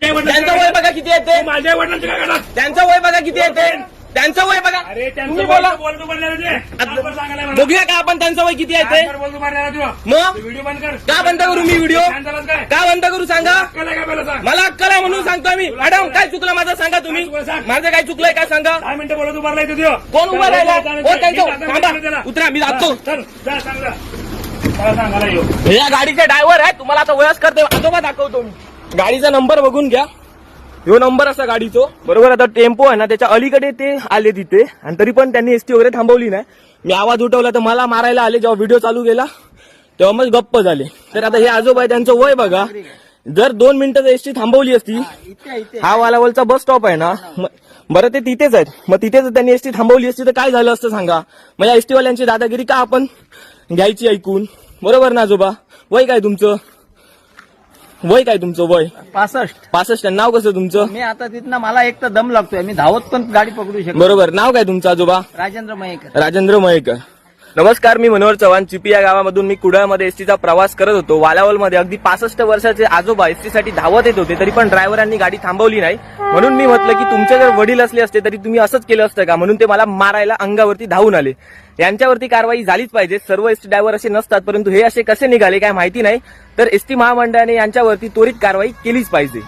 त्यांचं वय बघा किती येते, माझ्या वडिलांचे काय करणार? त्यांचं वय बघा किती येते, त्यांचं वय बघा. अरे तुम्ही बोला, बोलतो सांगायला बघूया का आपण त्यांचं वय किती येते. बोलतो मारण्याला तू मग व्हिडिओ बंद कर. का बंद करू मी व्हिडिओ, काय का बंद करू सांगा. काय पहिलं सांग. मला अक्कल आहे म्हणून सांगतो मी. मॅडम काय चुकलं माझं सांगा तुम्ही, माझं काय चुकलंय काय सांगा. 10 मिनिटं बोलत उभारलाय तू देव. कोण उभा राहिला, हो त्यांचं थांबा, उतरा मी जातो. सांगायला येऊ. हे या गाडीचे ड्रायव्हर आहे, तुम्हाला आता वयस्कर ते आजोबा दाखवतो मी. गाडीचा नंबर बघून घ्या, ह्यो नंबर असा गाडीचो बरोबर. आता टेम्पो आहे ना त्याच्या अलीकडे ते आले तिथे, आणि तरी पण त्यांनी एसटी वगैरे थांबवली नाही. मी आवाज उठवला तर मला मारायला आले. जेव्हा व्हिडिओ चालू केला तेव्हा मग गप्प झाले. तर आता हे आजोबा आहे, त्यांचं वय बघा. जर 2 मिनिटं एसटी थांबवली असती, हा वालावलचा बस स्टॉप आहे ना, बरं ते तिथेच आहेत, मग तिथेच त्यांनी एसटी थांबवली असती तर काय झालं असतं सांगा. मग या एसटी वाल्यांची दादागिरी का आपण घ्यायची ऐकून, बरोबर ना आजोबा. वय काय तुमचं, वय काय तुमचं वय 65. नाव कसं तुमचं. मी आता तिथनं मला एक तर दम लागतोय, मी धावत पण गाडी पकडू शकतो. बरोबर. नाव काय तुमचं आजोबा. राजेंद्र मयेकर. राजेंद्र मयेकर. नमस्कार, मी मनोहर चव्हाण. चिपी या गावामधून मी कुडाळमध्ये एसटीचा प्रवास करत होतो. वालावलमध्ये अगदी 65 वर्षाचे आजोबा एसटीसाठी धावत येत होते, तरी पण ड्रायव्हरांनी गाडी थांबवली नाही. म्हणून मी म्हटलं की तुमचे जर वडील असले असते तरी तुम्ही असंच केलं असतं का, म्हणून ते मला मारायला अंगावरती धावून आले. यांच्यावरती कारवाई झालीच पाहिजे. सर्व एसटी ड्रायव्हर असे नसतात, परंतु हे असे कसे निघाले काय माहिती नाही. तर एसटी महामंडळाने यांच्यावरती त्वरित कारवाई केलीच पाहिजे.